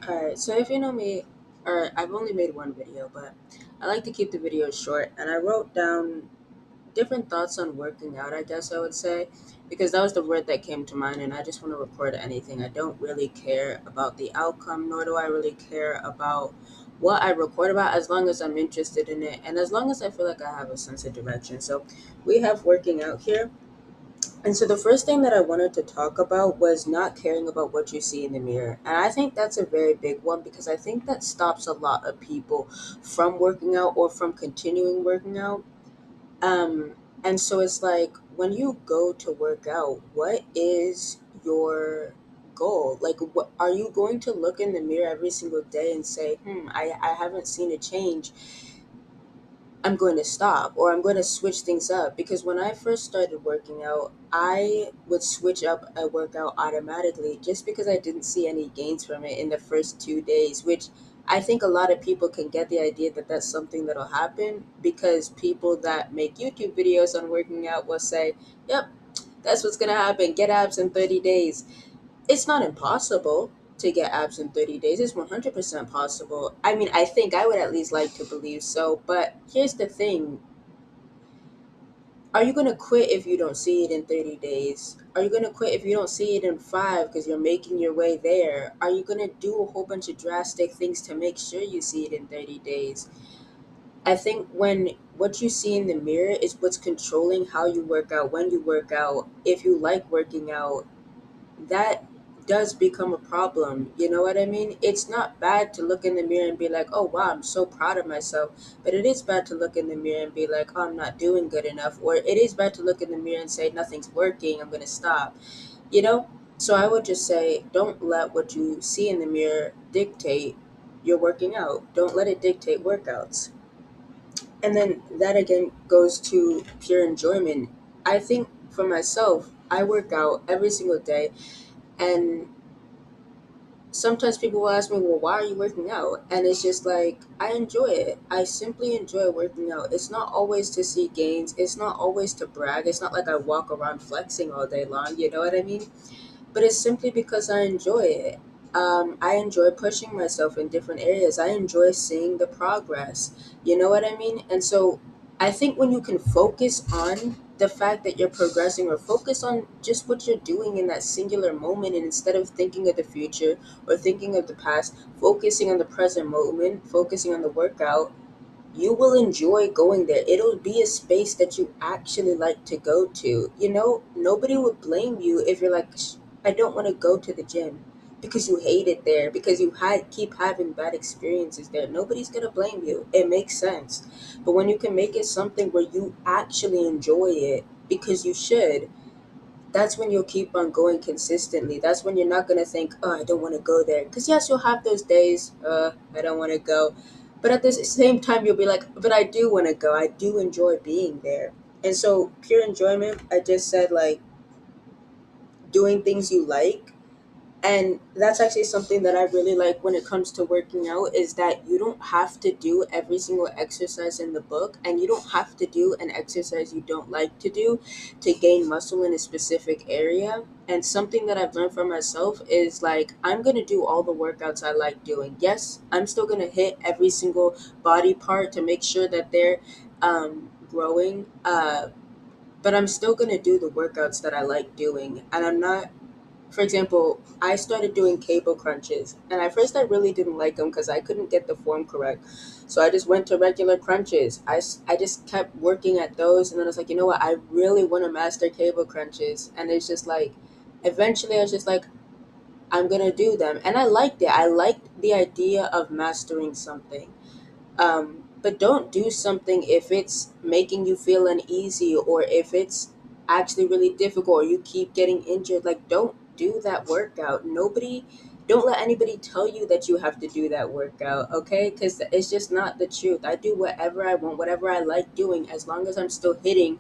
Alright, so if you know me, or I've only made one video, but I like to keep the videos short, and I wrote down different thoughts on working out, I guess I would say, because that was the word that came to mind, and I just want to record anything. I don't really care about the outcome, nor do I really care about what I record about, as long as I'm interested in it, and as long as I feel like I have a sense of direction. So we have working out here. And so the first thing that I wanted to talk about was not caring about what you see in the mirror. And I think that's a very big one because I think that stops a lot of people from working out or from continuing working out. Um, and so it's like when you go to work out, what is your goal? Like, what are you going to look in the mirror every single day and say, I haven't seen a change. I'm going to stop or I'm going to switch things up because when I first started working out, I would switch up a workout automatically just because I didn't see any gains from it in the first 2 days, which I think a lot of people can get the idea that that's something that'll happen because people that make YouTube videos on working out will say, yep, that's what's going to happen. Get abs in 30 days. It's not impossible to get abs in 30 days. It's 100% possible. I mean, I think I would at least like to believe so. But here's the thing. Are you going to quit if you don't see it in 30 days? Are you going to quit if you don't see it in five because you're making your way there? Are you going to do a whole bunch of drastic things to make sure you see it in 30 days? I think when what you see in the mirror is what's controlling how you work out, when you work out, if you like working out, that does become a problem. You know what I mean? It's not bad to look in the mirror and be like, oh wow, I'm so proud of myself. But it is bad to look in the mirror and be like, oh, I'm not doing good enough. Or it is bad to look in the mirror and say, nothing's working, I'm going to stop. You know? So I would just say, don't let what you see in the mirror dictate your working out. Don't let it dictate workouts. And then that again goes to pure enjoyment. I think for myself, I work out every single day and sometimes people will ask me, well, why are you working out? And it's just like, I enjoy it. I simply enjoy working out. It's not always to see gains. It's not always to brag. It's not like I walk around flexing all day long. You know what I mean? But it's simply because I enjoy it. I enjoy pushing myself in different areas. I enjoy seeing the progress. You know what I mean? And so I think when you can focus on the fact that you're progressing or focus on just what you're doing in that singular moment, and instead of thinking of the future or thinking of the past, focusing on the present moment, focusing on the workout, you will enjoy going there. It'll be a space that you actually like to go to. You know, nobody would blame you if you're like, I don't want to go to the gym because you hate it there, because you keep having bad experiences there. Nobody's going to blame you. It makes sense. But when you can make it something where you actually enjoy it because you should, that's when you'll keep on going consistently. That's when you're not going to think, oh, I don't want to go there. Because, yes, you'll have those days, I don't want to go. But at the same time, you'll be like, but I do want to go. I do enjoy being there. And so, pure enjoyment, I just said, like, doing things you like, and that's actually something that I really like when it comes to working out is that you don't have to do every single exercise in the book, and you don't have to do an exercise you don't like to do to gain muscle in a specific area. And something that I've learned for myself is like, I'm going to do all the workouts I like doing. Yes, I'm still going to hit every single body part to make sure that they're growing, but I'm still going to do the workouts that I like doing. And I'm not, for example, I started doing cable crunches, and at first I really didn't like them because I couldn't get the form correct. So I just went to regular crunches. I just kept working at those, and then I was like, you know what? I really want to master cable crunches. And it's just like, eventually I was just like, I'm going to do them. And I liked it. I liked the idea of mastering something. But don't do something if it's making you feel uneasy or if it's actually really difficult or you keep getting injured. Like, don't do that workout. Don't let anybody tell you that you have to do that workout, okay? Because it's just not the truth. I do whatever I want, whatever I like doing, as long as I'm still hitting,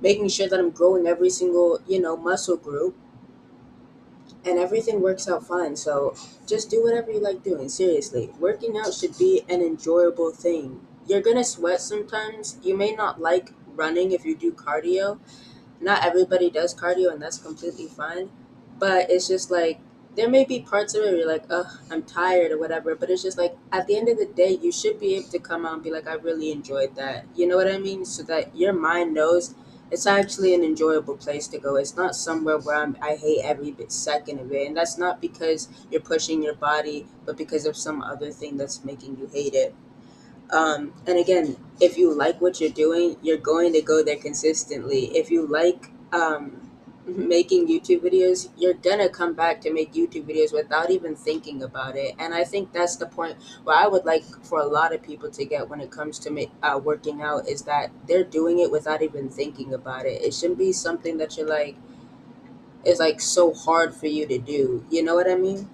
making sure that I'm growing every single, muscle group, and everything works out fine. So just do whatever you like doing. Seriously, working out should be an enjoyable thing. You're gonna sweat sometimes. You may not like running if you do cardio. Not everybody does cardio, and that's completely fine. But it's just like, there may be parts of it where you're like, ugh, I'm tired or whatever, but it's just like at the end of the day, you should be able to come out and be like, I really enjoyed that. You know what I mean? So that your mind knows it's actually an enjoyable place to go. It's not somewhere where I hate every bit second of it. And that's not because you're pushing your body, but because of some other thing that's making you hate it. And again, if you like what you're doing, you're going to go there consistently. If you like making YouTube videos, you're gonna come back to make YouTube videos without even thinking about it. And I think that's the point where I would like for a lot of people to get when it comes to working out is that they're doing it without even thinking about it. It shouldn't be something that you're like is like so hard for you to do. You know what I mean?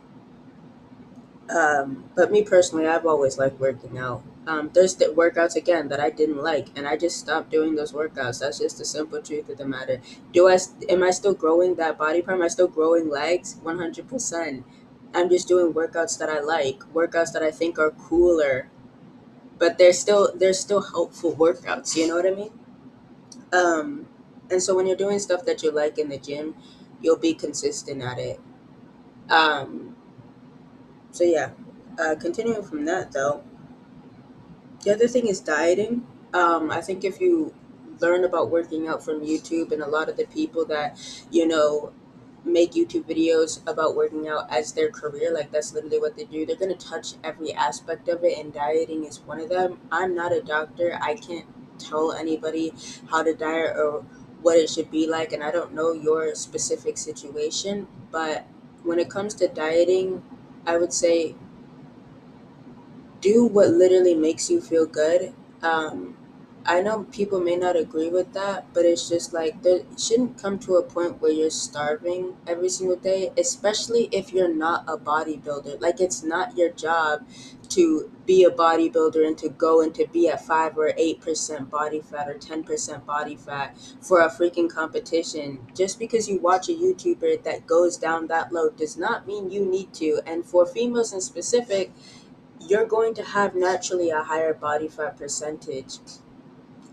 But me personally, I've always liked working out. There's the workouts again that I didn't like, and I just stopped doing those workouts. That's just the simple truth of the matter. Am I still growing that body part? Am I still growing legs? 100%. I'm just doing workouts that I like, workouts that I think are cooler, but they're still helpful workouts. You know what I mean? Um, and so when you're doing stuff that you like in the gym, you'll be consistent at it. Um, so yeah, continuing from that though. The other thing is dieting. I think if you learn about working out from YouTube and a lot of the people that, you know, make YouTube videos about working out as their career, like that's literally what they do, they're going to touch every aspect of it, and dieting is one of them. I'm not a doctor. I can't tell anybody how to diet or what it should be like, and I don't know your specific situation, but when it comes to dieting, I would say do what literally makes you feel good. Um, I know people may not agree with that, but it's just like there shouldn't come to a point where you're starving every single day, especially if you're not a bodybuilder. Like it's not your job to be a bodybuilder and to go and to be at 5 or 8% body fat or 10% body fat for a freaking competition. Just because you watch a YouTuber that goes down that low does not mean you need to. And for females in specific, you're going to have naturally a higher body fat percentage.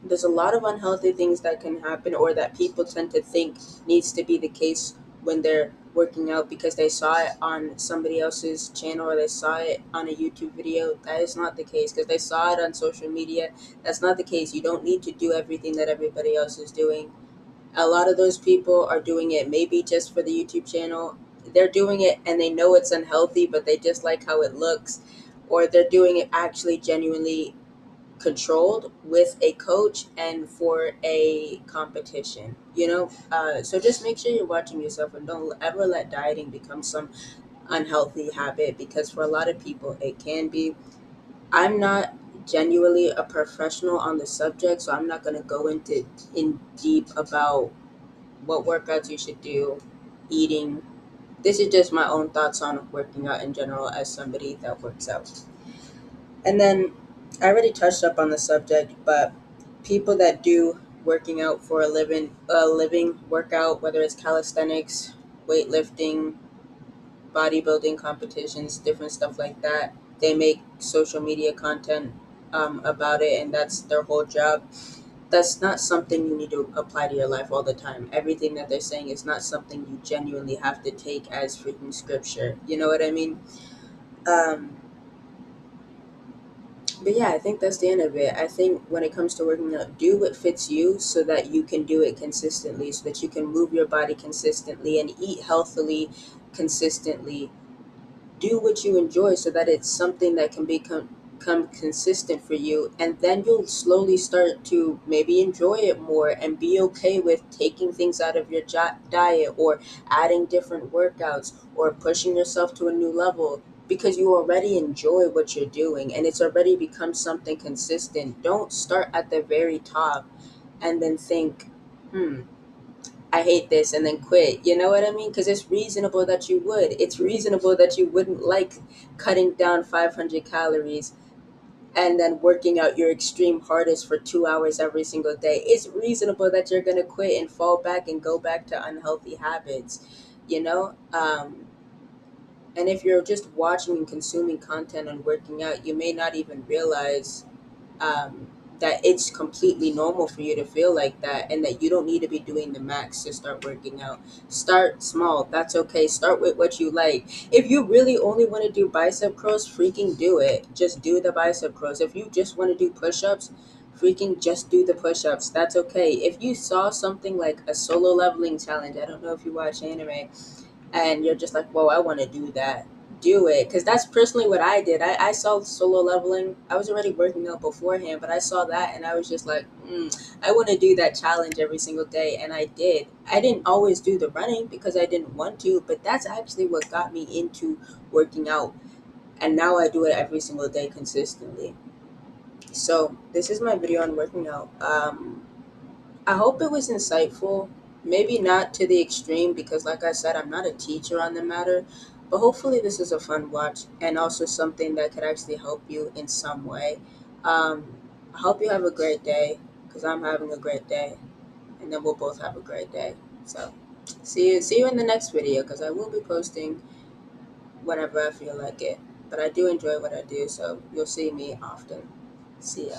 There's a lot of unhealthy things that can happen or that people tend to think needs to be the case when they're working out because they saw it on somebody else's channel or they saw it on a YouTube video. That is not the case because they saw it on social media. That's not the case. You don't need to do everything that everybody else is doing. A lot of those people are doing it maybe just for the YouTube channel. They're doing it and they know it's unhealthy, but they just like how it looks, or they're doing it actually genuinely controlled with a coach and for a competition. So just make sure you're watching yourself and don't ever let dieting become some unhealthy habit because for a lot of people it can be. I'm not genuinely a professional on the subject, so I'm not going to go into in deep about what workouts you should do, eating. This is just my own thoughts on working out in general as somebody that works out. And then I already touched up on the subject, but people that do working out for a living workout, whether it's calisthenics, weightlifting, bodybuilding competitions, different stuff like that, they make social media content about it, and that's their whole job. That's not something you need to apply to your life all the time. Everything that they're saying is not something you genuinely have to take as freaking scripture. You know what I mean? Um, but yeah, I think that's the end of it. I think when it comes to working out, do what fits you so that you can do it consistently, so that you can move your body consistently and eat healthily consistently. Do what you enjoy so that it's something that can become consistent for you, and then you'll slowly start to maybe enjoy it more and be okay with taking things out of your diet or adding different workouts or pushing yourself to a new level because you already enjoy what you're doing and it's already become something consistent. Don't start at the very top and then think, I hate this and then quit. You know what I mean? Because it's reasonable that you would. It's reasonable that you wouldn't like cutting down 500 calories and then working out your extreme hardest for 2 hours every single day. It's reasonable that you're going to quit and fall back and go back to unhealthy habits, you know? And if you're just watching and consuming content on working out, you may not even realize. Um, that it's completely normal for you to feel like that, and that you don't need to be doing the max to start working out. Start small. That's okay. Start with what you like. If you really only want to do bicep curls, freaking do it. Just do the bicep curls. If you just want to do push-ups, freaking just do the push-ups. That's okay. If you saw something like a solo leveling challenge, I don't know if you watch anime, and you're just like, whoa, I want to do that, do it. Because that's personally what I did. I saw solo leveling. I was already working out beforehand, but I saw that and I was just like, I want to do that challenge every single day. And I did. I didn't always do the running because I didn't want to, but that's actually what got me into working out. And now I do it every single day consistently. So this is my video on working out. I hope it was insightful. Maybe not to the extreme because, like I said, I'm not a teacher on the matter. But hopefully, this is a fun watch and also something that could actually help you in some way. Um, I hope you have a great day because I'm having a great day, and then we'll both have a great day. So, see you in the next video because I will be posting whenever I feel like it. But I do enjoy what I do, so you'll see me often. See ya.